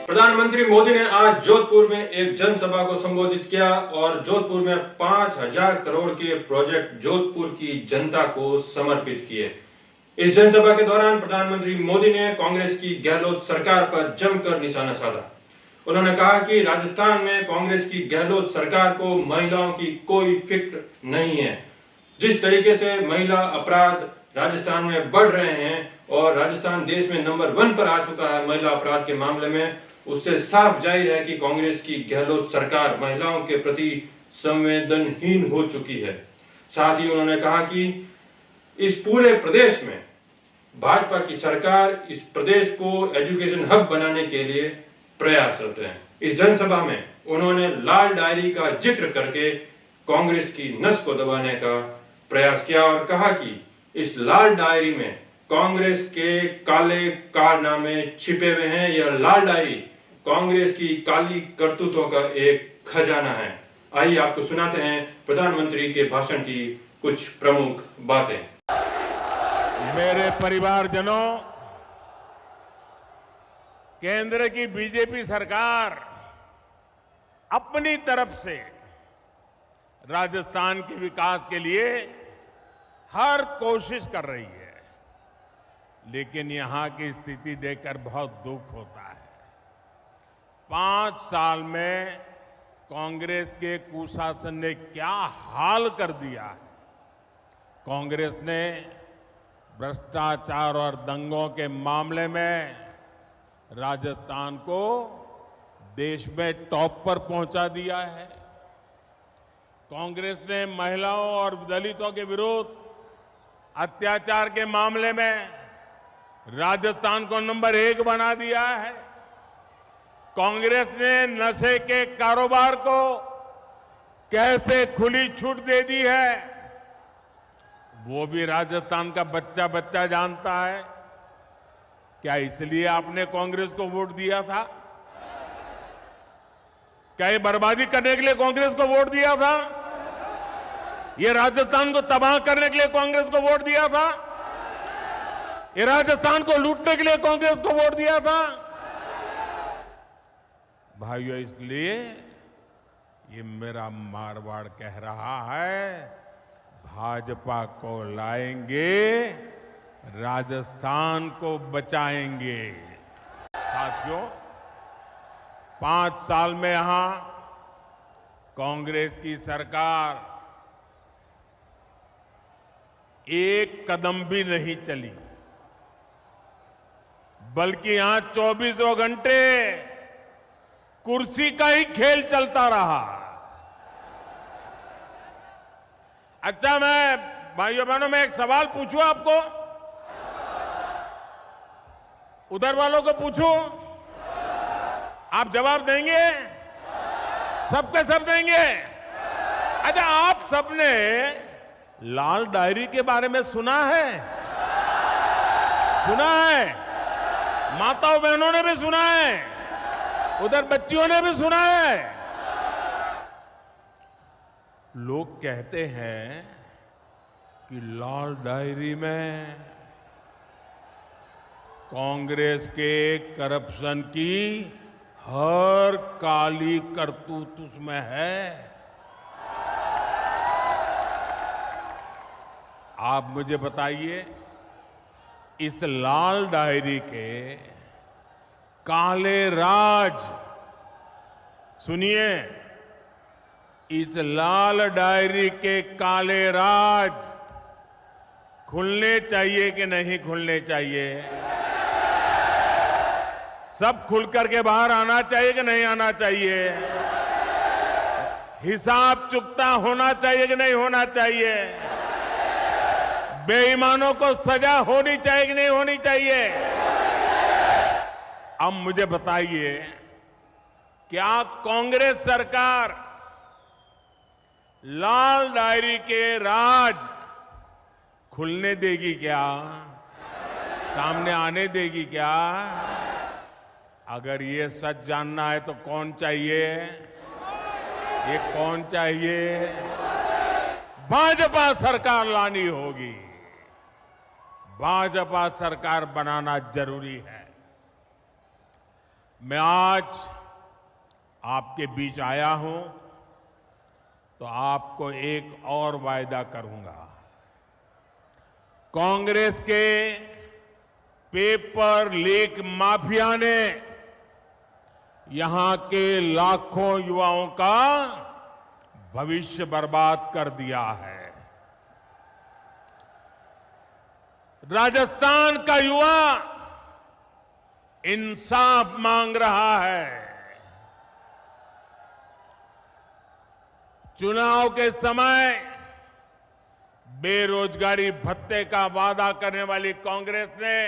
प्रधानमंत्री मोदी ने आज जोधपुर में एक जनसभा को संबोधित किया और जोधपुर में 5,000 करोड़ के प्रोजेक्ट जोधपुर की जनता को समर्पित किए। इस जनसभा के दौरान प्रधानमंत्री मोदी ने कांग्रेस की गहलोत सरकार पर जमकर निशाना साधा। उन्होंने कहा कि राजस्थान में कांग्रेस की गहलोत सरकार को महिलाओं की कोई फिक्र नहीं है। जिस तरीके से महिला अपराध राजस्थान में बढ़ रहे हैं और राजस्थान देश में नंबर 1 पर आ चुका है महिला अपराध के मामले में, उससे साफ जाहिर है कि कांग्रेस की गहलोत सरकार महिलाओं के प्रति संवेदनहीन हो चुकी है। साथ ही उन्होंने कहा कि इस पूरे प्रदेश में भाजपा की सरकार इस प्रदेश को एजुकेशन हब बनाने के लिए प्रयासरत है। इस जनसभा में उन्होंने लाल डायरी का जिक्र करके कांग्रेस की नस को दबाने का प्रयास किया और कहा कि इस लाल डायरी में कांग्रेस के काले कारनामे छिपे हुए हैं। यह लाल डायरी कांग्रेस की काली करतूतों का एक खजाना है। आइए आपको सुनाते हैं प्रधानमंत्री के भाषण की कुछ प्रमुख बातें। मेरे परिवारजनों, केंद्र की बीजेपी सरकार अपनी तरफ से राजस्थान के विकास के लिए हर कोशिश कर रही है, लेकिन यहां की स्थिति देखकर बहुत दुख होता है। 5 साल में कांग्रेस के कुशासन ने क्या हाल कर दिया है। कांग्रेस ने भ्रष्टाचार और दंगों के मामले में राजस्थान को देश में टॉप पर पहुंचा दिया है। कांग्रेस ने महिलाओं और दलितों के विरुद्ध अत्याचार के मामले में राजस्थान को नंबर 1 बना दिया है। कांग्रेस ने नशे के कारोबार को कैसे खुली छूट दे दी है, वो भी राजस्थान का बच्चा बच्चा जानता है। क्या इसलिए आपने कांग्रेस को वोट दिया था? क्या ये बर्बादी करने के लिए कांग्रेस को वोट दिया था? ये राजस्थान को तबाह करने के लिए कांग्रेस को वोट दिया था? ये राजस्थान को लूटने के लिए कांग्रेस को वोट दिया था? भाइयों, इसलिए ये मेरा मारवाड़ कह रहा है, भाजपा को लाएंगे, राजस्थान को बचाएंगे। साथियों, 5 साल में यहां कांग्रेस की सरकार एक कदम भी नहीं चली, बल्कि यहां 24 घंटे कुर्सी का ही खेल चलता रहा। अच्छा, मैं भाइयों बहनों में एक सवाल पूछूं आपको, उधर वालों को पूछूं, आप जवाब देंगे? सबके सब देंगे? अच्छा, आप सबने लाल डायरी के बारे में सुना है? सुना है? माताओं बहनों ने भी सुना है, उधर बच्चियों ने भी सुना है। लोग कहते हैं कि लाल डायरी में कांग्रेस के करप्शन की हर काली करतूत उसमें है। आप मुझे बताइए, इस लाल डायरी के काले राज, सुनिए, इस लाल डायरी के काले राज खुलने चाहिए कि नहीं खुलने चाहिए? सब खुल करके बाहर आना चाहिए कि नहीं आना चाहिए? हिसाब चुकता होना चाहिए कि नहीं होना चाहिए? बेईमानों को सजा होनी चाहिए कि नहीं होनी चाहिए? अब मुझे बताइए, क्या कांग्रेस सरकार लाल डायरी के राज खुलने देगी क्या? सामने आने देगी क्या? अगर ये सच जानना है तो कौन चाहिए? ये कौन चाहिए? भाजपा सरकार लानी होगी। भाजपा सरकार बनाना जरूरी है। मैं आज आपके बीच आया हूं तो आपको एक और वायदा करूंगा। कांग्रेस के पेपर लीक माफिया ने यहां के लाखों युवाओं का भविष्य बर्बाद कर दिया है। राजस्थान का युवा इंसाफ मांग रहा है। चुनाव के समय बेरोजगारी भत्ते का वादा करने वाली कांग्रेस ने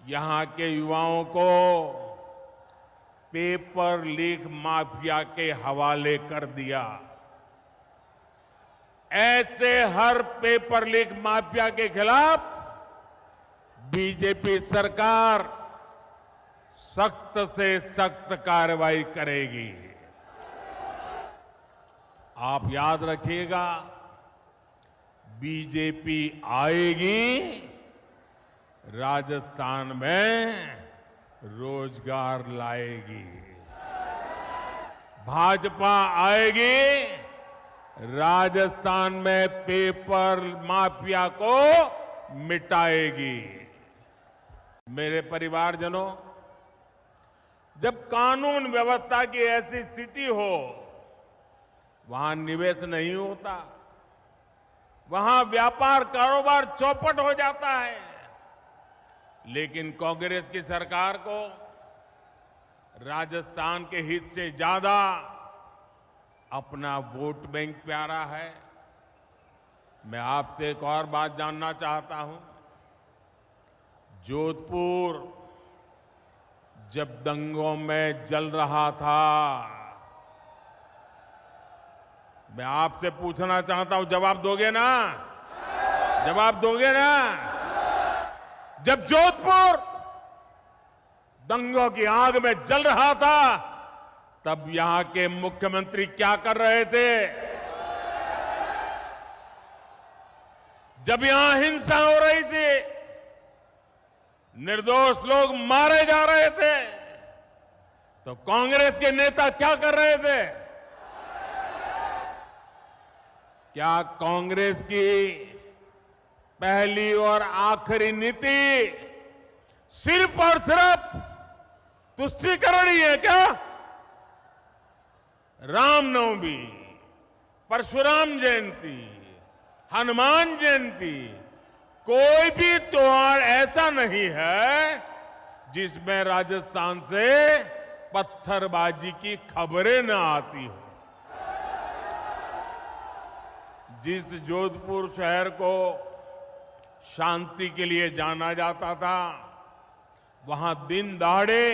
यहां के युवाओं को पेपर लीक माफिया के हवाले कर दिया। ऐसे हर पेपर लीक माफिया के खिलाफ बीजेपी सरकार सख्त से सख्त कार्रवाई करेगी। आप याद रखिएगा, बीजेपी आएगी, राजस्थान में रोजगार लाएगी। भाजपा आएगी, राजस्थान में पेपर माफिया को मिटाएगी। मेरे परिवारजनों, जब कानून व्यवस्था की ऐसी स्थिति हो, वहां निवेश नहीं होता, वहां व्यापार कारोबार चौपट हो जाता है। लेकिन कांग्रेस की सरकार को राजस्थान के हित से ज्यादा अपना वोट बैंक प्यारा है। मैं आपसे एक और बात जानना चाहता हूं। जोधपुर जब दंगों में जल रहा था, मैं आपसे पूछना चाहता हूं, जवाब दोगे ना? जवाब दोगे ना? जब जोधपुर दंगों की आग में जल रहा था, तब यहां के मुख्यमंत्री क्या कर रहे थे? जब यहां हिंसा हो रही थी, निर्दोष लोग मारे जा रहे थे, तो कांग्रेस के नेता क्या कर रहे थे? क्या कांग्रेस की पहली और आखिरी नीति सिर्फ और सिर्फ तुष्टीकरण ही है क्या? रामनवमी, परशुराम जयंती, हनुमान जयंती, कोई भी त्योहार ऐसा नहीं है जिसमें राजस्थान से पत्थरबाजी की खबरें न आती हो। जिस जोधपुर शहर को शांति के लिए जाना जाता था, वहां दिन दहाड़े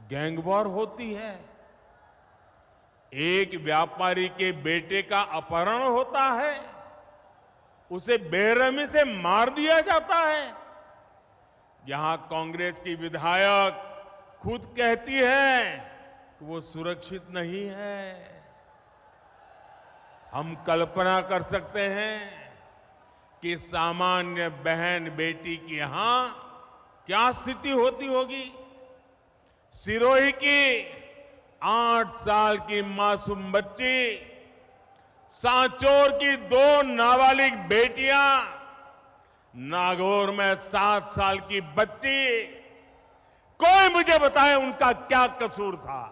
गैंगवॉर होती है। एक व्यापारी के बेटे का अपहरण होता है, उसे बेरहमी से मार दिया जाता है। यहां कांग्रेस की विधायक खुद कहती है कि वो सुरक्षित नहीं है। हम कल्पना कर सकते हैं कि सामान्य बहन बेटी की यहां क्या स्थिति होती होगी। सिरोही की 8 साल की मासूम बच्ची, सांचौर की 2 नाबालिग बेटियां, नागौर में 7 साल की बच्ची, कोई मुझे बताए उनका क्या कसूर था।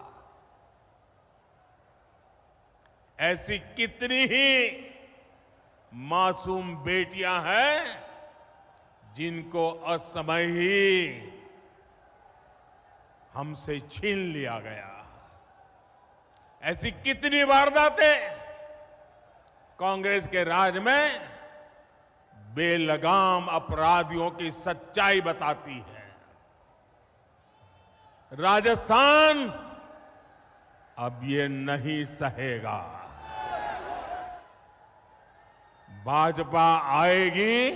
ऐसी कितनी ही मासूम बेटियां हैं जिनको असमय ही हमसे छीन लिया गया। ऐसी कितनी वारदातें कांग्रेस के राज में बेलगाम अपराधियों की सच्चाई बताती है। राजस्थान अब ये नहीं सहेगा। भाजपा आएगी,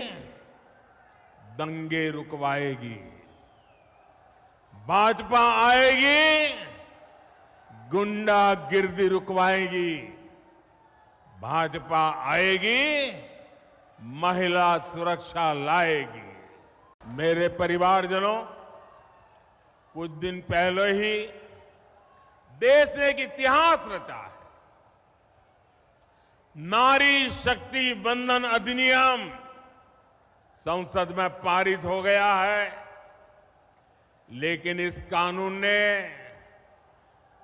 दंगे रुकवाएगी। भाजपा आएगी, गुंडागिर्दी रुकवाएगी। भाजपा आएगी, महिला सुरक्षा लाएगी। मेरे परिवारजनों, कुछ दिन पहले ही देश ने एक इतिहास रचा है। नारी शक्ति वंदन अधिनियम संसद में पारित हो गया है, लेकिन इस कानून ने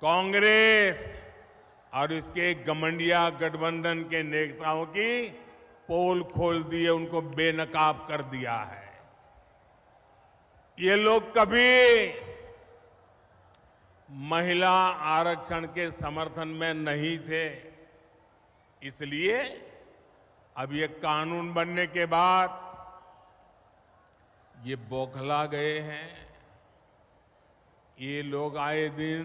कांग्रेस और इसके घमंडिया गठबंधन के नेताओं की पोल खोल दी है, उनको बेनकाब कर दिया है। ये लोग कभी महिला आरक्षण के समर्थन में नहीं थे, इसलिए अब ये कानून बनने के बाद ये बौखला गए हैं। ये लोग आए दिन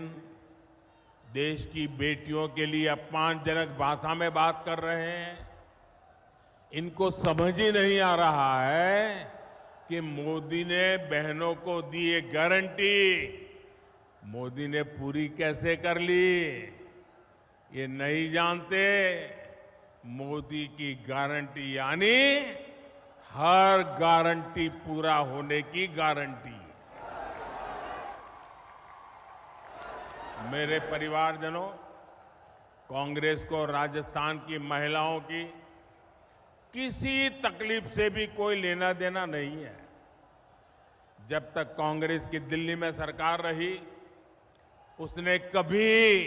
देश की बेटियों के लिए अपमानजनक भाषा में बात कर रहे हैं। इनको समझ ही नहीं आ रहा है कि मोदी ने बहनों को दी ये गारंटी मोदी ने पूरी कैसे कर ली। ये नहीं जानते मोदी की गारंटी यानी हर गारंटी पूरा होने की गारंटी। मेरे परिवारजनों, कांग्रेस को राजस्थान की महिलाओं की किसी तकलीफ से भी कोई लेना देना नहीं है। जब तक कांग्रेस की दिल्ली में सरकार रही, उसने कभी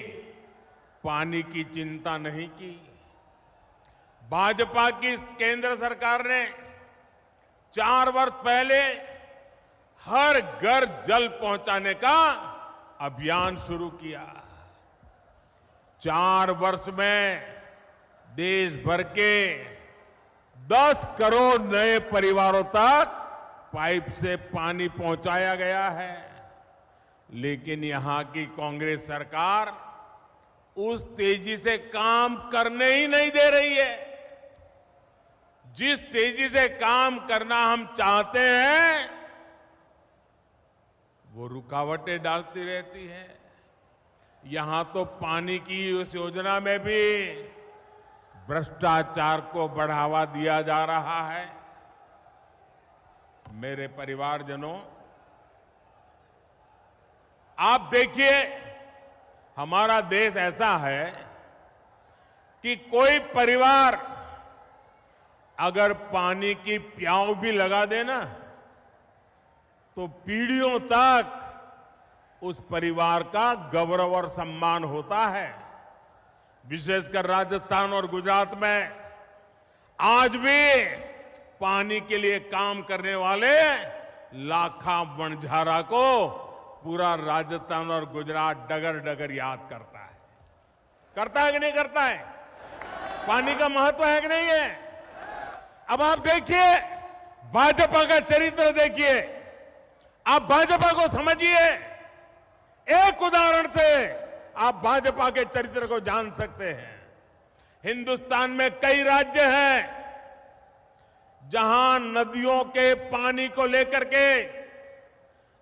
पानी की चिंता नहीं की। भाजपा की केंद्र सरकार ने 4 वर्ष पहले हर घर जल पहुंचाने का अभियान शुरू किया। 4 वर्ष में देश भर के 10 करोड़ नए परिवारों तक पाइप से पानी पहुंचाया गया है। लेकिन यहां की कांग्रेस सरकार उस तेजी से काम करने ही नहीं दे रही है। जिस तेजी से काम करना हम चाहते हैं, वो रुकावटें डालती रहती है। यहां तो पानी की उस योजना में भी भ्रष्टाचार को बढ़ावा दिया जा रहा है। मेरे परिवारजनों, आप देखिए, हमारा देश ऐसा है कि कोई परिवार अगर पानी की प्याऊ भी लगा देना तो पीढ़ियों तक उस परिवार का गौरव और सम्मान होता है। विशेषकर राजस्थान और गुजरात में आज भी पानी के लिए काम करने वाले लाखा वणझारा को पूरा राजस्थान और गुजरात डगर डगर याद करता है कि नहीं करता है? पानी का महत्व है कि नहीं है? अब आप देखिए, भाजपा का चरित्र देखिए, आप भाजपा को समझिए। एक उदाहरण से आप भाजपा के चरित्र को जान सकते हैं। हिंदुस्तान में कई राज्य हैं जहां नदियों के पानी को लेकर के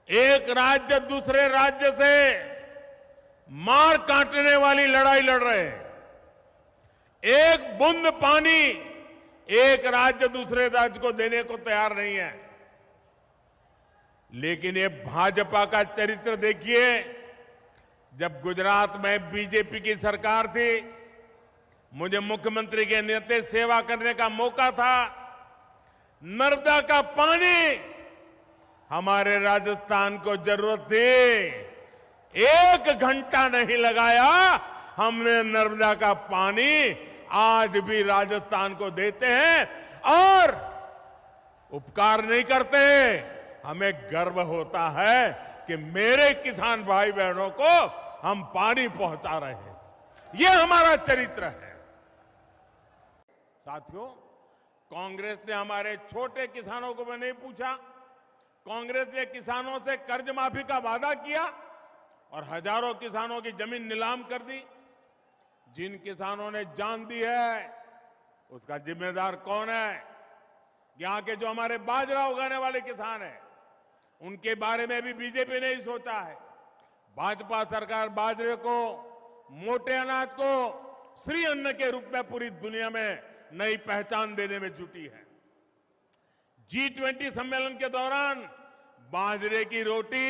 एक राज्य दूसरे राज्य से मार काटने वाली लड़ाई लड़ रहे हैं। एक बूंद पानी एक राज्य दूसरे राज्य को देने को तैयार नहीं है। लेकिन ये भाजपा का चरित्र देखिए। जब गुजरात में बीजेपी की सरकार थी, मुझे मुख्यमंत्री के नाते सेवा करने का मौका था। नर्मदा का पानी हमारे राजस्थान को जरूरत थी, 1 घंटा नहीं लगाया, हमने नर्मदा का पानी आज भी राजस्थान को देते हैं और उपकार नहीं करते। हमें गर्व होता है कि मेरे किसान भाई बहनों को हम पानी पहुंचा रहे हैं। ये हमारा चरित्र है। साथियों, कांग्रेस ने हमारे छोटे किसानों को नहीं पूछा। कांग्रेस ने किसानों से कर्ज माफी का वादा किया और हजारों किसानों की जमीन नीलाम कर दी। जिन किसानों ने जान दी है, उसका जिम्मेदार कौन है? यहां के जो हमारे बाजरा उगाने वाले किसान हैं, उनके बारे में भी बीजेपी ने ही सोचा है। भाजपा सरकार बाजरे को, मोटे अनाज को श्री अन्न के रूप में पूरी दुनिया में नई पहचान देने में जुटी है। G20 सम्मेलन के दौरान बाजरे की रोटी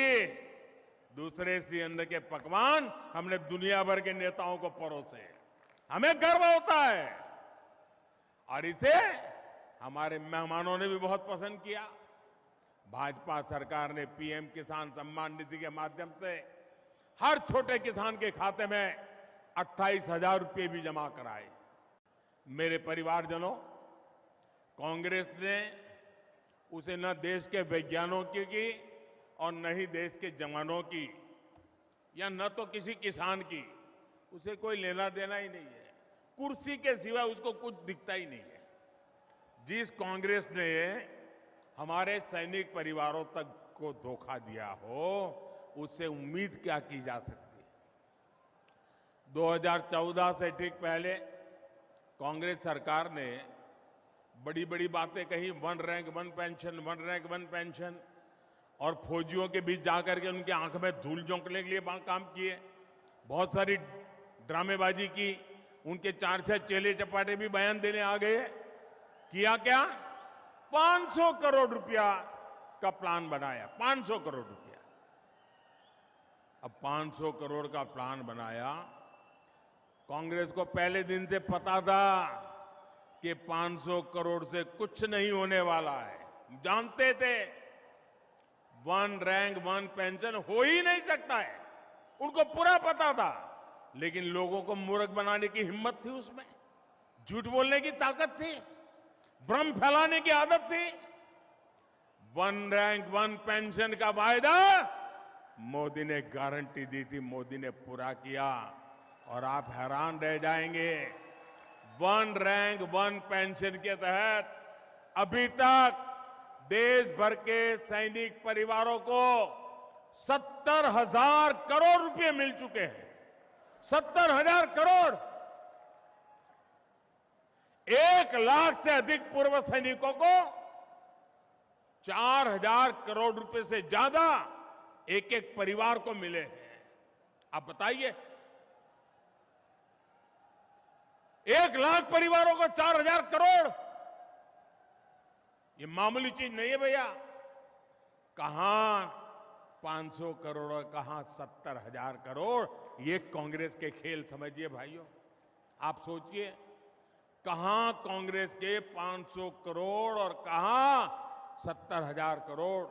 दूसरे सिलेंडर के पकवान हमने दुनिया भर के नेताओं को परोसे। हमें गर्व होता है और इसे हमारे मेहमानों ने भी बहुत पसंद किया। भाजपा सरकार ने पीएम किसान सम्मान निधि के माध्यम से हर छोटे किसान के खाते में 28,000 रुपये भी जमा कराए। मेरे परिवारजनों, कांग्रेस ने उसे न देश के वैज्ञानिकों की और न ही देश के जवानों की या न तो किसी किसान की, उसे कोई लेना देना ही नहीं है। कुर्सी के सिवा उसको कुछ दिखता ही नहीं है। जिस कांग्रेस ने हमारे सैनिक परिवारों तक को धोखा दिया हो, उससे उम्मीद क्या की जा सकती है। 2014 से ठीक पहले कांग्रेस सरकार ने बड़ी बड़ी बातें कही, one rank one pension, one rank one pension, और फौजियों के बीच जाकर के उनकी आंख में धूल झोंकने के लिए काम किए। बहुत सारी ड्रामेबाजी की, उनके 4-6 चेले चपाटे भी बयान देने आ गए। किया क्या? 500 करोड़ रुपया का प्लान बनाया, 500 करोड़ रुपया। अब 500 करोड़ का प्लान बनाया। कांग्रेस को पहले दिन से पता था कि 500 करोड़ से कुछ नहीं होने वाला है। जानते थे वन रैंक वन पेंशन हो ही नहीं सकता है, उनको पूरा पता था। लेकिन लोगों को मूर्ख बनाने की हिम्मत थी उसमें, झूठ बोलने की ताकत थी, भ्रम फैलाने की आदत थी। वन रैंक वन पेंशन का वायदा मोदी ने गारंटी दी थी, मोदी ने पूरा किया। और आप हैरान रह जाएंगे, वन रैंक वन पेंशन के तहत अभी तक देश भर के सैनिक परिवारों को 70,000 करोड़ रुपए मिल चुके हैं। 70,000 करोड़। 1 लाख से अधिक पूर्व सैनिकों को 4,000 करोड़ रुपए से ज्यादा एक एक परिवार को मिले हैं। आप बताइए, 1 लाख परिवारों को 4,000 करोड़, ये मामूली चीज नहीं है भैया। कहां 500 करोड़ और कहां 70,000 करोड़, ये कांग्रेस के खेल समझिए भाइयों। आप सोचिए, कहां कांग्रेस के 500 करोड़ और कहां 70,000 करोड़।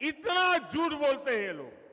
इतना झूठ बोलते हैं ये लोग।